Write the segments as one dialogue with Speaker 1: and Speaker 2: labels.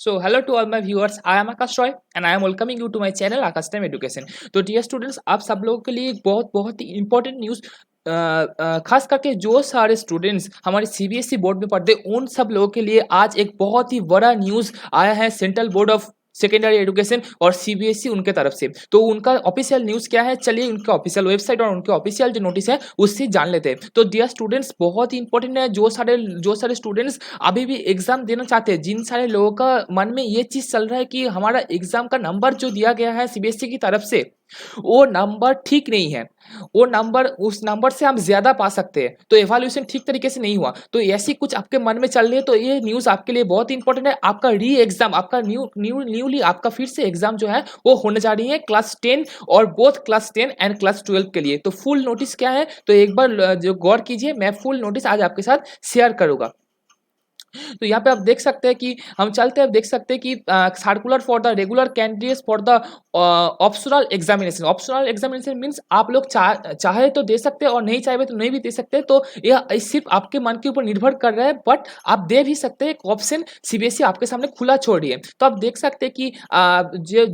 Speaker 1: So hello to all my viewers, I am Akash Roy and I am welcoming you to my channel Akash Time Education। तो dear students, आप सब लोगों के लिए एक बहुत ही इंपॉर्टेंट न्यूज़, खास करके जो सारे स्टूडेंट्स हमारे सीबीएसई बोर्ड में पढ़ते हैं उन सब लोगों के लिए आज एक बहुत ही बड़ा न्यूज़ आया है central board of secondary education और सीबीएसई उनके तरफ से। तो उनका ऑफिशियल न्यूज़ क्या है, चलिए उनका ऑफिशियल वेबसाइट और उनके ऑफिशियल जो नोटिस है उससे जान लेते हैं। तो डियर स्टूडेंट्स, बहुत ही इंपॉर्टेंट है, जो सारे स्टूडेंट्स अभी भी एग्जाम देना चाहते हैं, जिन सारे लोगों का मन में ये चीज़ चल रहा है कि हमारा एग्जाम का नंबर जो दिया गया है सीबीएसई की तरफ से वो नंबर ठीक नहीं है, वो नंबर उस नंबर से हम ज़्यादा पा सकते हैं, तो इवैल्यूएशन ठीक तरीके से नहीं हुआ। तो ऐसी कुछ आपके मन में चल रही है तो ये न्यूज़ आपके लिए बहुत इंपॉर्टेंट है। आपका री एग्जाम, आपका न्यूली आपका फिर से एग्जाम जो है वो होने जा रही है क्लास 10 और बोथ क्लास 10 एंड क्लास 12 के लिए। तो फुल नोटिस क्या है, तो एक बार जो गौर कीजिए, मैं फुल नोटिस आज आपके साथ शेयर करूँगा। तो यहाँ पे आप देख सकते हैं कि हम चलते हैं, देख सकते हैं कि circular for the regular candidates for the optional examination. Optional examination means आप लोग चाहे तो दे सकते हैं और नहीं चाहे तो नहीं भी दे सकते। तो यह सिर्फ आपके मन के ऊपर निर्भर कर रहा है, बट आप दे भी सकते हैं। एक ऑप्शन सीबीएसई आपके सामने खुला छोड़ रही है। तो आप देख सकते हैं कि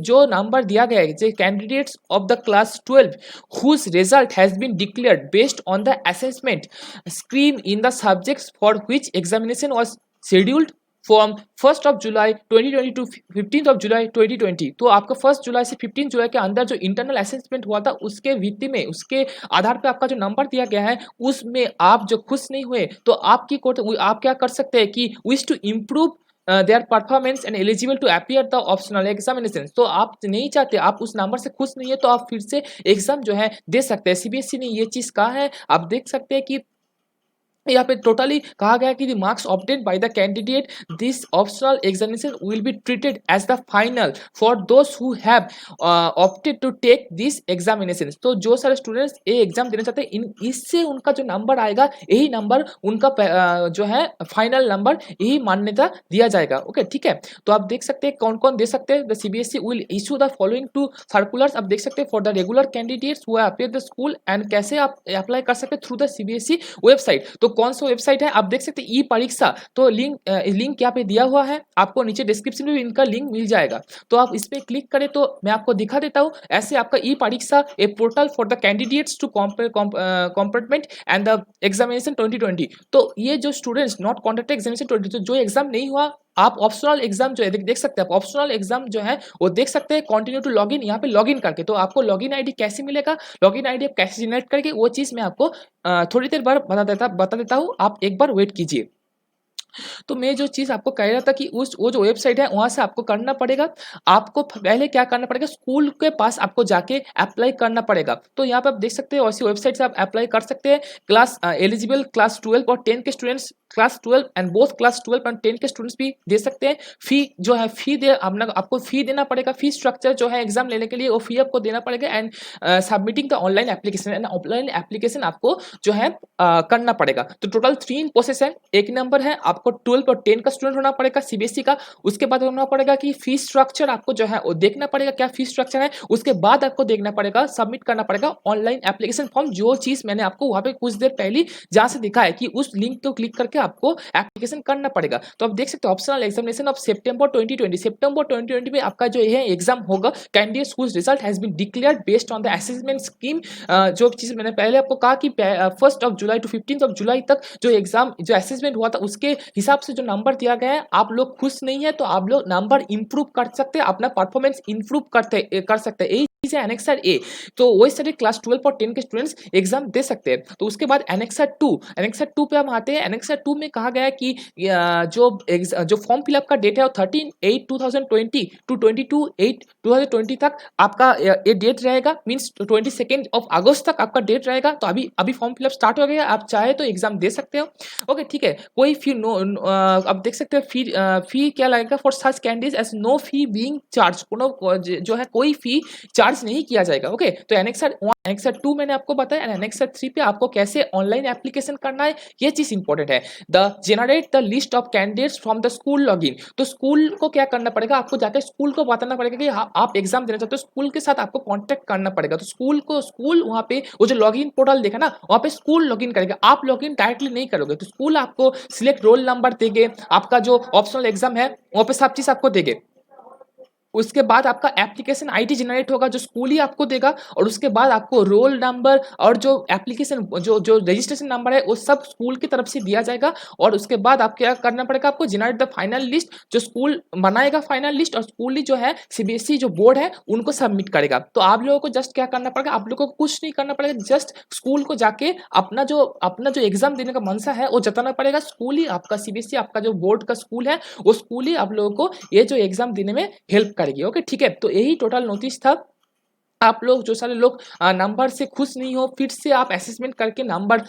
Speaker 1: जो नंबर दिया गया है, जो candidates of the class 12 whose result has been declared based on the assessment scheme in the subjects for which examination was scheduled from 1st of July 2020 to 15th of July 2020। तो आपका 1st जुलाई से 15 जुलाई के अंदर जो internal assessment हुआ था उसके वीती में, उसके आधार पे आपका जो नंबर दिया गया है उसमें आप जो खुश नहीं हुए तो आपकी कोर्ट आप क्या कर सकते हैं कि wish to improve their performance and eligible to appear the optional examination. तो आप नहीं चाहते, आप उस नंबर से खुश नहीं है, तो आप फिर से एग्जाम जो है दे सकते हैं। सीबीएसई ने ये चीज़ कहा है। आप देख सकते हैं कि यहाँ पे टोटली कहा गया कि the marks obtained by the candidate this optional examination will be treated as the final for those who have opted to take this examination. तो जो सारे स्टूडेंट्स ये एग्जाम देना चाहते हैं, इससे उनका जो नंबर आएगा यही नंबर उनका जो है फाइनल नंबर, यही मान्यता दिया जाएगा। ओके, ठीक है। तो आप देख सकते हैं कौन कौन दे सकते हैं। The CBSE will issue the following two circulars. आप देख सकते हैं for the regular candidates who appear the school and कैसे आप अप्लाई कर सकते हैं थ्रू द सीबीएसई वेबसाइट। तो कौन सा वेबसाइट है आप देख सकते हैं, ई परीक्षा। तो लिंक यहाँ पे दिया हुआ है, आपको नीचे डिस्क्रिप्शन में भी इनका लिंक मिल जाएगा। तो आप इस पे क्लिक करें तो मैं आपको दिखा देता हूँ। ऐसे आपका ई परीक्षा a portal for the candidates to compartment and the examination 2020। तो ये जो स्टूडेंट्स नॉट कॉन्डक्टेड एग्जामिनेशन 20, तो जो एग्जाम नहीं हुआ, आप ऑप्शनल एग्जाम जो है देख सकते हैं। आप ऑप्शनल एग्जाम जो है वो देख सकते हैं। कंटिन्यू टू लॉगिन, यहाँ पे लॉगिन करके। तो आपको लॉगिन आईडी कैसे मिलेगा, लॉगिन आईडी आप कैसे जनरेट करके, वो चीज़ मैं आपको थोड़ी देर बाद बता देता हूँ। आप एक बार वेट कीजिए। तो मैं जो चीज़ आपको कह रहा था कि वो जो वेबसाइट है वहाँ से आपको करना पड़ेगा। आपको पहले क्या करना पड़ेगा, स्कूल के पास आपको जाके अप्लाई करना पड़ेगा। तो यहाँ पे आप देख सकते हैं ऐसी वेबसाइट से आप अप्लाई कर सकते हैं। क्लास एलिजिबल क्लास 12 और 10 के students, class 12 and both class 12 and 10 के स्टूडेंट्स भी दे सकते हैं। फी जो है आपको फी देना पड़ेगा। फी स्ट्रक्चर जो है एग्जाम लेने के लिए वो फी आपको देना पड़ेगा। And submitting the online application, and online application आपको जो है करना पड़ेगा। तो टोटल 3 प्रोसेस है। एक नंबर है आपको 12 और 10 का स्टूडेंट होना पड़ेगा सीबीएसई का। उसके बाद होना पड़ेगा कि फी स्ट्रक्चर आपको जो है वो देखना पड़ेगा, क्या फी स्ट्रक्चर है। उसके बाद आपको देखना पड़ेगा, सबमिट करना पड़ेगा ऑनलाइन एप्लीकेशन फॉर्म। जो चीज़ मैंने आपको वहाँ पे कुछ देर पहले जहाँ से दिखा है कि उस लिंक को क्लिक करके आपको एप्लीकेशन करना पड़ेगा। तो आप देख सकते हो ऑप्शनल एग्जामिनेशन ऑफ सितंबर 2020। सितंबर 2020 में आपका जो ये एग्जाम होगा, candidates whose result has been declared based on the assessment scheme. जो चीज़ मैंने पहले आपको कहा कि 1st of July to 15th of July तक जो एग्जाम जो असेसमेंट हुआ था उसके हिसाब से जो नंबर दिया गया है। आप लोग खुश नहीं है तो आप लोग नंबर इंप्रूव कर सकते हैं, अपना परफॉर्मेंस इंप्रूव कर सकते हैं। चीज़ है एनेक्सर ए। तो वही सारे क्लास 12 और 10 के स्टूडेंट्स एग्जाम दे सकते हैं। तो उसके बाद एनेक्सर 2 पे हम आते हैं। एनेक्सर 2 में कहा गया है कि जो फॉर्म फिलअप का डेट है वो 13/8/2020 टू 22/8/2020 तक आपका ये डेट रहेगा। मीन्स 22 अगस्त तक आपका डेट रहेगा। तो अभी फॉर्म फिलअप स्टार्ट हो गया, आप चाहे तो एग्जाम दे सकते हो। ओके, ठीक है। कोई फी आप देख सकते हैं फी क्या लगेगा for such candidates as no fee being charge. जो है कोई फी चार्ज चार्ज नहीं किया जाएगा। ओके, तो एनेक्सर 1 एनेक्सर 2 मैंने आपको बताया एंड एनेक्सर 3 पे आपको कैसे ऑनलाइन एप्लीकेशन करना है, ये चीज इंपॉर्टेंट है। The generate the list of candidates from the school login. तो स्कूल को क्या करना पड़ेगा, आपको जाकर स्कूल को बताना पड़ेगा कि आप एग्जाम देना चाहते हो, स्कूल के साथ आपको कांटेक्ट करना पड़ेगा। तो स्कूल वहाँ पे वो जो लॉगिन पोर्टल देखा ना, वहाँ पे स्कूल लॉगिन करेगा, आप लॉगिन डायरेक्टली नहीं करोगे। तो स्कूल आपको सिलेक्ट रोल नंबर देंगे, आपका जो ऑप्शनल एग्जाम है वहाँ पे सब चीज आपको देंगे। उसके बाद आपका एप्लीकेशन आईडी जनरेट होगा जो स्कूल ही आपको देगा, और उसके बाद आपको रोल नंबर और जो एप्लीकेशन जो जो रजिस्ट्रेशन नंबर है वो सब स्कूल की तरफ से दिया जाएगा। और उसके बाद आप क्या करना पड़ेगा, आपको जनरेट द फाइनल लिस्ट, जो स्कूल बनाएगा फाइनल लिस्ट, और स्कूल ही जो है सीबीएसई जो बोर्ड है उनको सबमिट करेगा। तो आप लोगों को जस्ट क्या करना पड़ेगा, आप लोगों को कुछ नहीं करना पड़ेगा, जस्ट स्कूल को जाके अपना जो एग्जाम देने का मनसा है वो जताना पड़ेगा। स्कूल ही आपका सीबीएसई आपका जो बोर्ड का स्कूल है वो स्कूल ही आप लोगों को ये जो एग्जाम देने में हेल्प करेगी। ओके, ठीक है, तो यही टोटल नोटिस था। आप लोग जो सारे लोग नंबर से खुश नहीं हो, फिर से आप असेसमेंट करके नंबर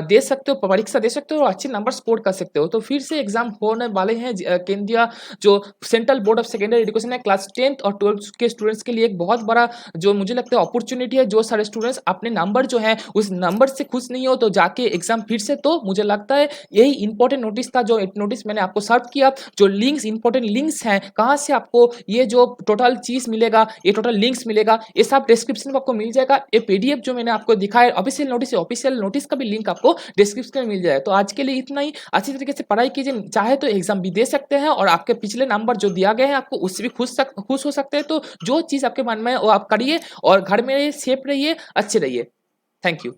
Speaker 1: दे सकते हो, परीक्षा दे सकते हो और अच्छे नंबर स्कोर कर सकते हो। तो फिर से एग्जाम होने वाले हैं। केंद्रीय जो central board of secondary education है, क्लास 10th और 12th के स्टूडेंट्स के लिए एक बहुत बड़ा जो मुझे लगता है अपॉर्चुनिटी है। जो सारे स्टूडेंट्स अपने नंबर जो है उस नंबर से खुश नहीं हो तो जाके एग्जाम फिर से, तो मुझे लगता है यही इंपॉर्टेंट नोटिस था जो नोटिस मैंने आपको सर्व किया। जो लिंक्स इंपॉर्टेंट लिंक्स हैं, कहाँ से आपको ये जो टोटल चीज मिलेगा, ये टोटल लिंक्स मिलेगा, ये सब डिस्क्रिप्शन में आपको मिल जाएगा। ये पीडीएफ जो मैंने आपको दिखाया ऑफिशियल नोटिस का भी लिंक आपको डिस्क्रिप्शन में मिल जाएगा। तो आज के लिए इतना ही। अच्छी तरीके से पढ़ाई कीजिए, चाहे तो एग्जाम भी दे सकते हैं और आपके पिछले नंबर जो दिया गया है आपको उससे भी खुश हो सकते हैं। तो जो चीज आपके मन में है वो आप करिए और घर में सेफ रहिए, अच्छे रहिए। Thank you.